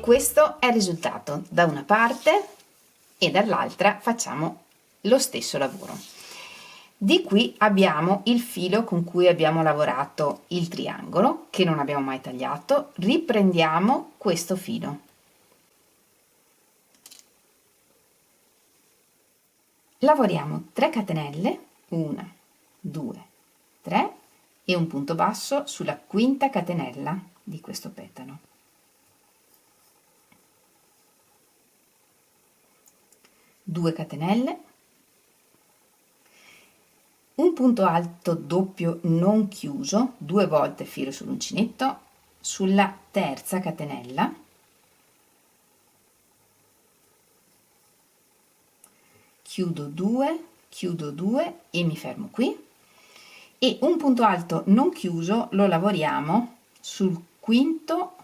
questo è il risultato. Da una parte e dall'altra facciamo lo stesso lavoro. Di qui abbiamo il filo con cui abbiamo lavorato il triangolo, che non abbiamo mai tagliato. Riprendiamo questo filo. Lavoriamo 3 catenelle, 1, 2, 3 e un punto basso sulla quinta catenella di questo petalo. Due catenelle, un punto alto doppio non chiuso, 2 volte filo sull'uncinetto, sulla terza catenella, chiudo 2 e mi fermo qui, e un punto alto non chiuso lo lavoriamo sul quinto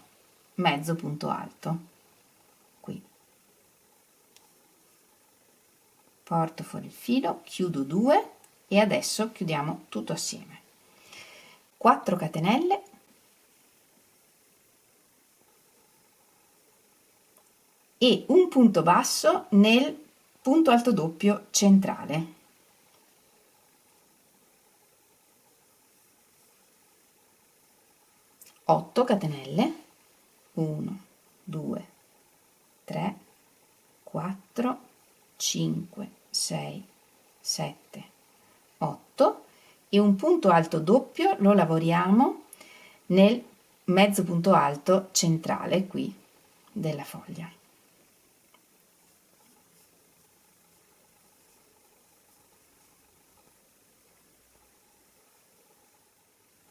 mezzo punto alto, qui. Porto fuori il filo, chiudo 2 e adesso chiudiamo tutto assieme. 4 catenelle, e un punto basso nel punto alto doppio centrale. 8 catenelle, 1, 2, 3, 4, 5, 6, 7, 8 e un punto alto doppio lo lavoriamo nel mezzo punto alto centrale qui della foglia.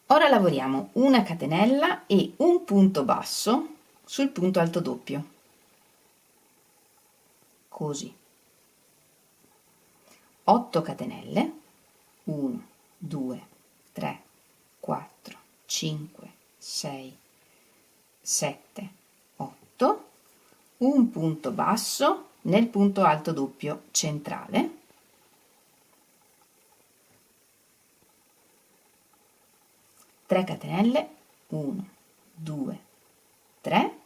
Ora lavoriamo una catenella e un punto basso sul punto alto doppio, così. 8 catenelle, 1, 2, 3, 4, 5, 6, 7, 8, un punto basso nel punto alto doppio centrale, 3 catenelle, 1, 2, 3,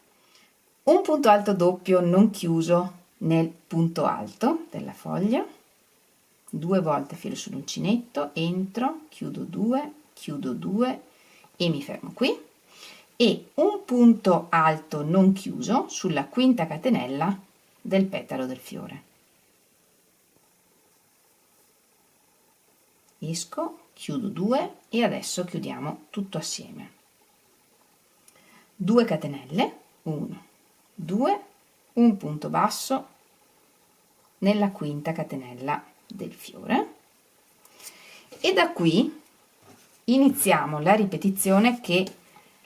un punto alto doppio non chiuso nel punto alto della foglia, 2 volte filo sull'uncinetto, entro, chiudo 2 e mi fermo qui, e un punto alto non chiuso sulla quinta catenella del petalo del fiore. Esco, chiudo 2 e adesso chiudiamo tutto assieme. 2 catenelle, 1, 2, un punto basso nella quinta catenella del fiore, e da qui iniziamo la ripetizione che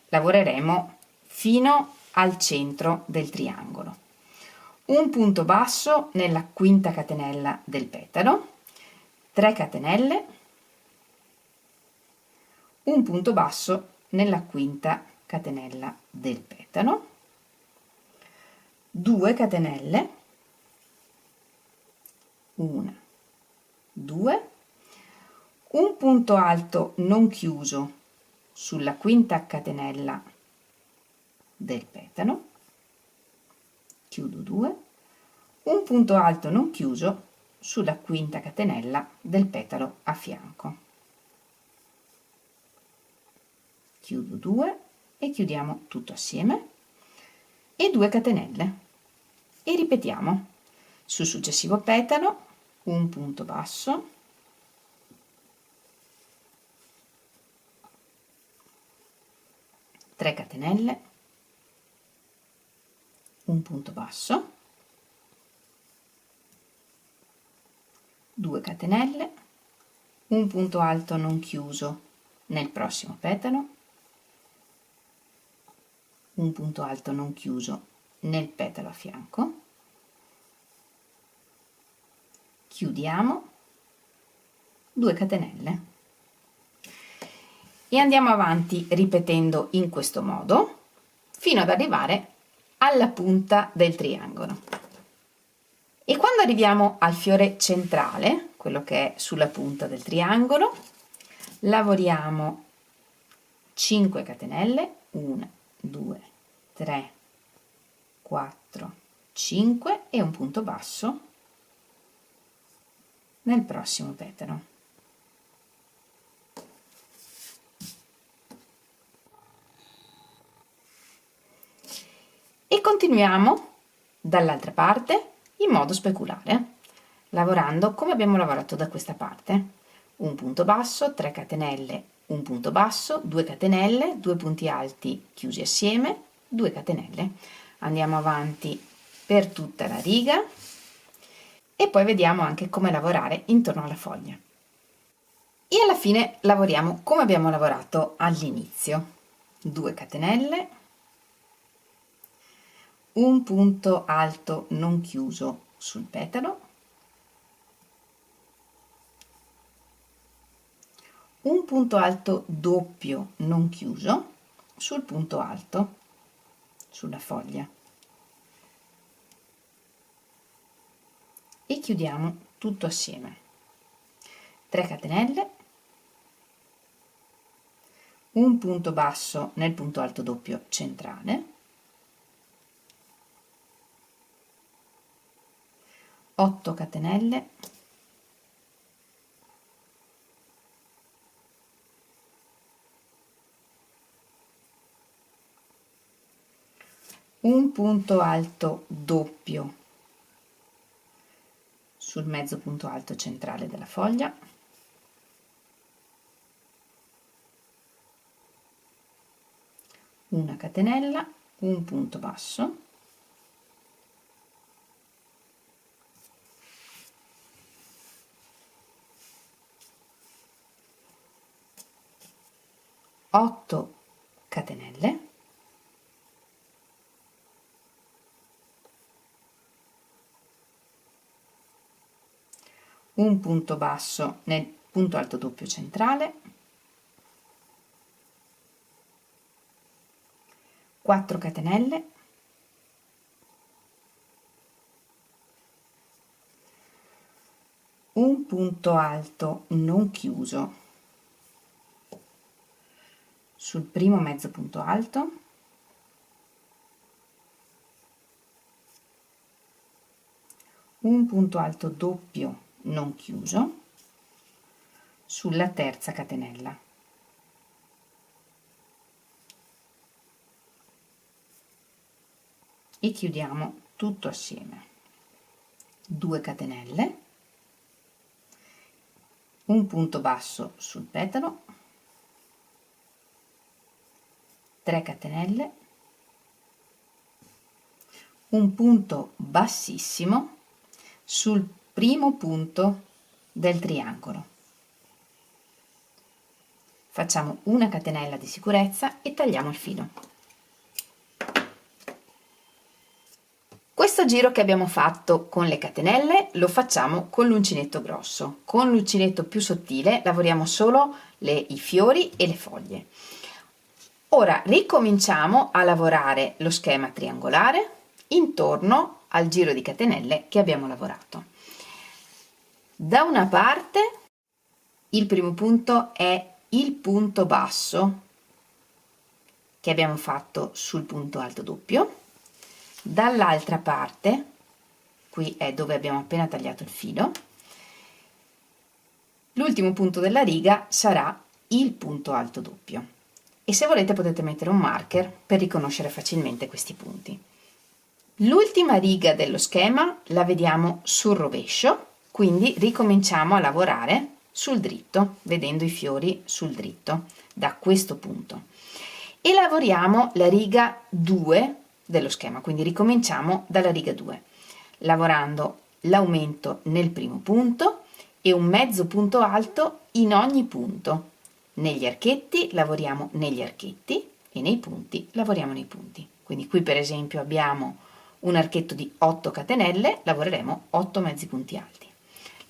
lavoreremo fino al centro del triangolo. Un punto basso nella quinta catenella del petalo, 3 catenelle, un punto basso nella quinta catenella del petalo, 2 catenelle, 1, 2, un punto alto non chiuso sulla quinta catenella del petalo, chiudo 2, un punto alto non chiuso sulla quinta catenella del petalo a fianco, chiudo 2 e chiudiamo tutto assieme, e 2 catenelle, e ripetiamo sul successivo petalo un punto basso, 3 catenelle, un punto basso, 2 catenelle, un punto alto non chiuso nel prossimo petalo, un punto alto non chiuso nel petalo a fianco, chiudiamo, 2 catenelle e andiamo avanti ripetendo in questo modo fino ad arrivare alla punta del triangolo. E quando arriviamo al fiore centrale, quello che è sulla punta del triangolo, lavoriamo 5 catenelle, 1, 2, 3, 4, 5 e un punto basso nel prossimo petalo. E continuiamo dall'altra parte in modo speculare, lavorando come abbiamo lavorato da questa parte. Un punto basso, 3 catenelle, un punto basso, 2 catenelle, 2 punti alti chiusi assieme, 2 catenelle. Andiamo avanti per tutta la riga e poi vediamo anche come lavorare intorno alla foglia. E alla fine lavoriamo come abbiamo lavorato all'inizio. 2 catenelle, un punto alto non chiuso sul petalo, un punto alto doppio non chiuso sul punto alto sulla foglia e chiudiamo tutto assieme. 3 catenelle, un punto basso nel punto alto doppio centrale, 8 catenelle, un punto alto doppio sul mezzo punto alto centrale della foglia, una catenella, un punto basso, otto catenelle, un punto basso nel punto alto doppio centrale, 4 catenelle, un punto alto non chiuso sul primo mezzo punto alto, un punto alto doppio non chiuso sulla terza catenella, e chiudiamo tutto assieme. 2 catenelle, un punto basso sul petalo, 3 catenelle, un punto bassissimo sul primo punto del triangolo. Facciamo una catenella di sicurezza e tagliamo il filo. Questo giro che abbiamo fatto con le catenelle lo facciamo con l'uncinetto grosso. Con l'uncinetto più sottile lavoriamo solo i fiori e le foglie. Ora ricominciamo a lavorare lo schema triangolare intorno al giro di catenelle che abbiamo lavorato. Da una parte il primo punto è il punto basso che abbiamo fatto sul punto alto doppio, dall'altra parte, qui è dove abbiamo appena tagliato il filo, l'ultimo punto della riga sarà il punto alto doppio e se volete potete mettere un marker per riconoscere facilmente questi punti. L'ultima riga dello schema la vediamo sul rovescio, quindi ricominciamo a lavorare sul dritto, vedendo i fiori sul dritto, da questo punto. E lavoriamo la riga 2 dello schema, quindi ricominciamo dalla riga 2, lavorando l'aumento nel primo punto e un mezzo punto alto in ogni punto. Negli archetti lavoriamo negli archetti e nei punti lavoriamo nei punti. Quindi qui per esempio abbiamo un archetto di 8 catenelle, lavoreremo 8 mezzi punti alti.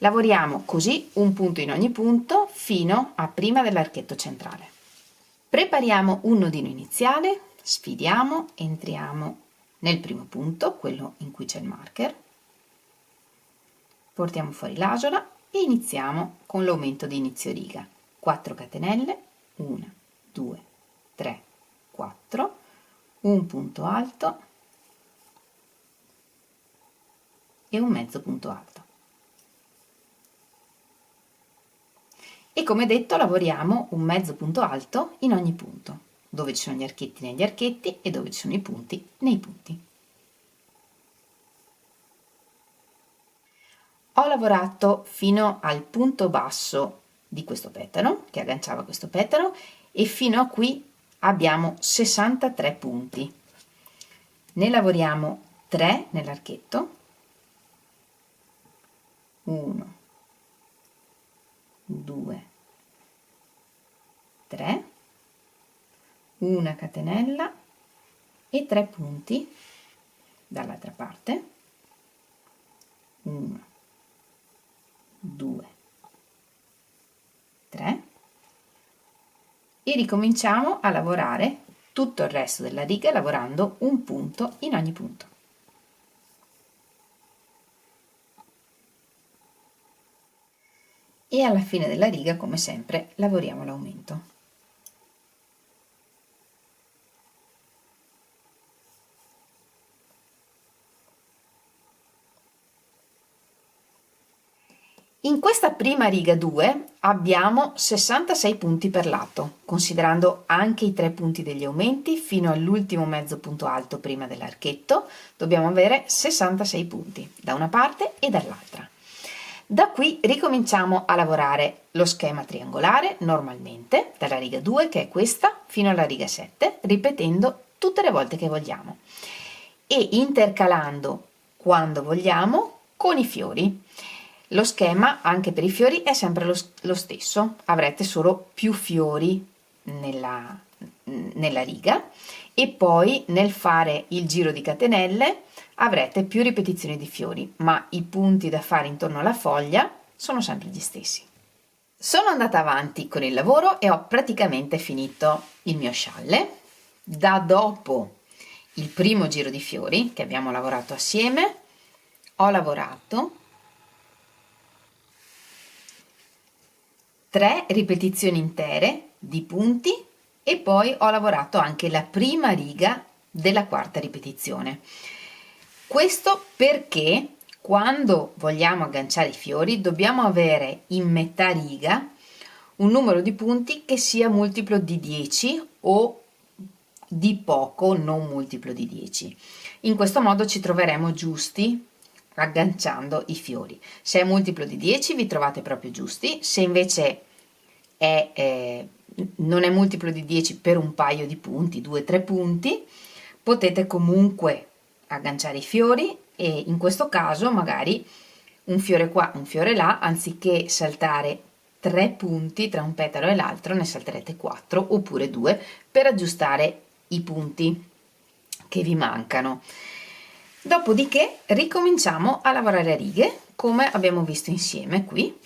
Lavoriamo così un punto in ogni punto fino a prima dell'archetto centrale. Prepariamo un nodino iniziale, sfidiamo, entriamo nel primo punto, quello in cui c'è il marker, portiamo fuori l'asola e iniziamo con l'aumento di inizio riga. 4 catenelle, 1, 2, 3, 4, un punto alto, e un mezzo punto alto. E come detto lavoriamo un mezzo punto alto in ogni punto, dove ci sono gli archetti negli archetti e dove ci sono i punti nei punti. Ho lavorato fino al punto basso di questo petalo, che agganciava questo petalo, e fino a qui abbiamo 63 punti. Ne lavoriamo 3 nell'archetto, 1, 2, 3, una catenella e 3 punti dall'altra parte, 1, 2, 3, e ricominciamo a lavorare tutto il resto della riga lavorando un punto in ogni punto. E alla fine della riga, come sempre, lavoriamo l'aumento. In questa prima riga 2 abbiamo 66 punti per lato, considerando anche i 3 punti degli aumenti fino all'ultimo mezzo punto alto prima dell'archetto, dobbiamo avere 66 punti da una parte e dall'altra. Da qui ricominciamo a lavorare lo schema triangolare normalmente, dalla riga 2, che è questa, fino alla riga 7, ripetendo tutte le volte che vogliamo e intercalando quando vogliamo con i fiori. Lo schema anche per i fiori è sempre lo stesso, avrete solo più fiori nella riga e poi nel fare il giro di catenelle avrete più ripetizioni di fiori, ma i punti da fare intorno alla foglia sono sempre gli stessi. Sono andata avanti con il lavoro e ho praticamente finito il mio scialle. Da dopo il primo giro di fiori che abbiamo lavorato assieme, ho lavorato 3 ripetizioni intere di punti e poi ho lavorato anche la prima riga della quarta ripetizione. Questo perché quando vogliamo agganciare i fiori dobbiamo avere in metà riga un numero di punti che sia multiplo di 10 o di poco non multiplo di 10. In questo modo ci troveremo giusti agganciando i fiori. Se è multiplo di 10 vi trovate proprio giusti, se invece non è multiplo di 10 per un paio di punti, 2-3 punti, potete comunque agganciare i fiori e in questo caso magari un fiore qua, un fiore là, anziché saltare 3 punti tra un petalo e l'altro ne salterete 4 oppure 2 per aggiustare i punti che vi mancano. Dopodiché ricominciamo a lavorare a righe come abbiamo visto insieme qui.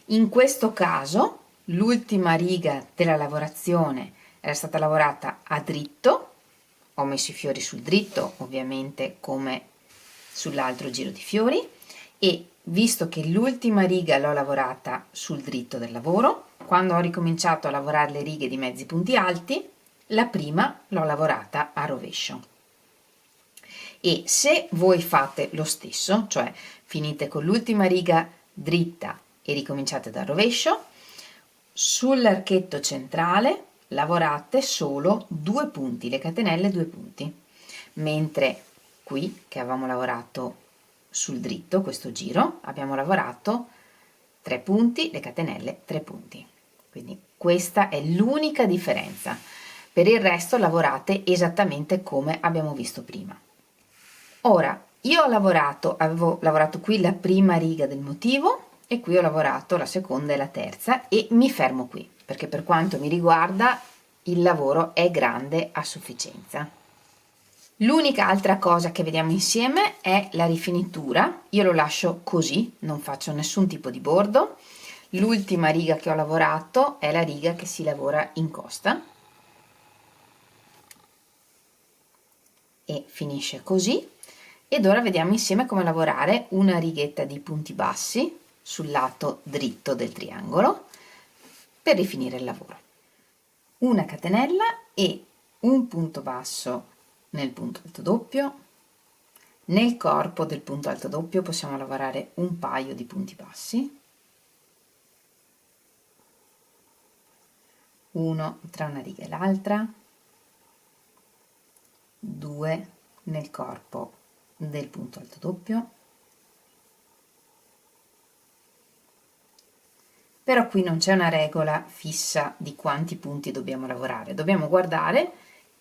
In questo caso l'ultima riga della lavorazione era stata lavorata a dritto, ho messo i fiori sul dritto ovviamente come sull'altro giro di fiori e visto che l'ultima riga l'ho lavorata sul dritto del lavoro, quando ho ricominciato a lavorare le righe di mezzi punti alti, la prima l'ho lavorata a rovescio. E se voi fate lo stesso, cioè finite con l'ultima riga dritta e ricominciate dal rovescio, sull'archetto centrale lavorate solo 2 punti, le catenelle 2 punti, mentre qui che avevamo lavorato sul dritto questo giro abbiamo lavorato 3 punti, le catenelle 3 punti. Quindi questa è l'unica differenza. Per il resto lavorate esattamente come abbiamo visto prima. Ora, io avevo lavorato qui la prima riga del motivo e qui ho lavorato la seconda e la terza e mi fermo qui, perché per quanto mi riguarda il lavoro è grande a sufficienza. L'unica altra cosa che vediamo insieme è la rifinitura. Io lo lascio così, non faccio nessun tipo di bordo. L'ultima riga che ho lavorato è la riga che si lavora in costa e finisce così. Ed ora vediamo insieme come lavorare una righetta di punti bassi sul lato dritto del triangolo per rifinire il lavoro. Una catenella e un punto basso nel punto alto doppio, Nel corpo del punto alto doppio possiamo lavorare un paio di punti bassi, uno tra una riga e l'altra, 2 nel corpo del punto alto doppio. Però qui non c'è una regola fissa di quanti punti dobbiamo lavorare, dobbiamo guardare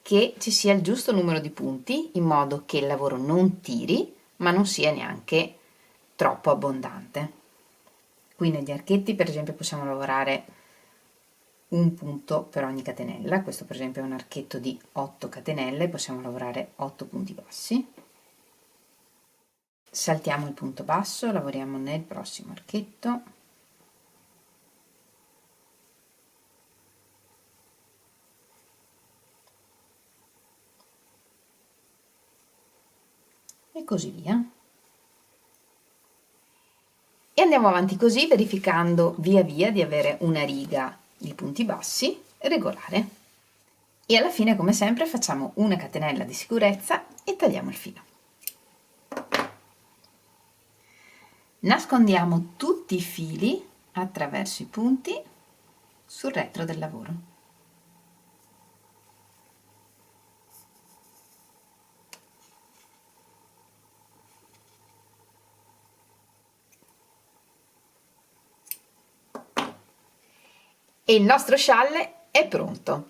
che ci sia il giusto numero di punti in modo che il lavoro non tiri ma non sia neanche troppo abbondante. Qui negli archetti per esempio possiamo lavorare un punto per ogni catenella, questo per esempio è un archetto di 8 catenelle, possiamo lavorare 8 punti bassi. Saltiamo il punto basso, lavoriamo nel prossimo archetto. E così via. E andiamo avanti così, verificando via via di avere una riga di punti bassi regolare. E alla fine, come sempre, facciamo una catenella di sicurezza e tagliamo il filo. Nascondiamo tutti i fili attraverso i punti sul retro del lavoro. E il nostro scialle è pronto.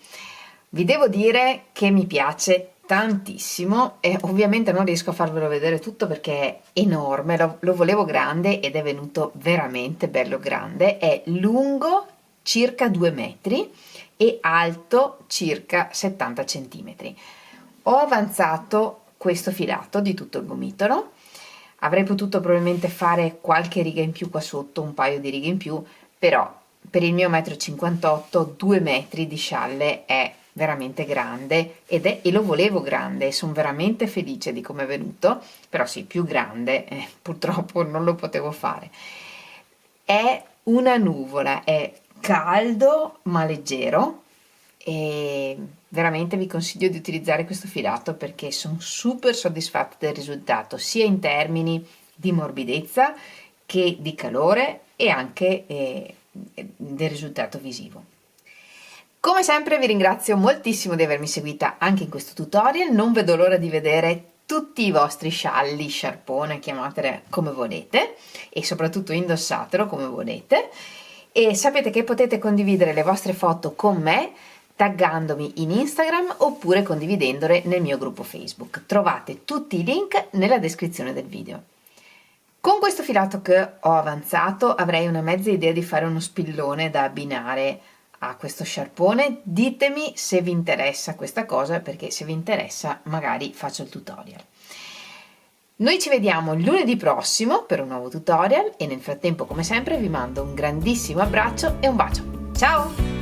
Vi devo dire che mi piace tantissimo e ovviamente non riesco a farvelo vedere tutto perché è enorme, lo volevo grande ed è venuto veramente bello grande, è lungo circa 2 metri e alto circa 70 centimetri. Ho avanzato questo filato di tutto il gomitolo, avrei potuto probabilmente fare qualche riga in più qua sotto, un paio di righe in più, però per il mio 1,58 m 2 metri di scialle è veramente grande e lo volevo grande e sono veramente felice di come è venuto, però sì, più grande purtroppo non lo potevo fare. È una nuvola, è caldo ma leggero e veramente vi consiglio di utilizzare questo filato perché sono super soddisfatta del risultato, sia in termini di morbidezza che di calore e anche del risultato visivo. Come sempre vi ringrazio moltissimo di avermi seguita anche in questo tutorial, non vedo l'ora di vedere tutti i vostri scialli, sciarpone, chiamatele come volete e soprattutto indossatelo come volete e sapete che potete condividere le vostre foto con me taggandomi in Instagram oppure condividendole nel mio gruppo Facebook. Trovate tutti i link nella descrizione del video. Con questo filato che ho avanzato avrei una mezza idea di fare uno spillone da abbinare a questo sciarpone. Ditemi se vi interessa questa cosa perché se vi interessa magari faccio il tutorial. Noi ci vediamo lunedì prossimo per un nuovo tutorial e nel frattempo come sempre vi mando un grandissimo abbraccio e un bacio. Ciao!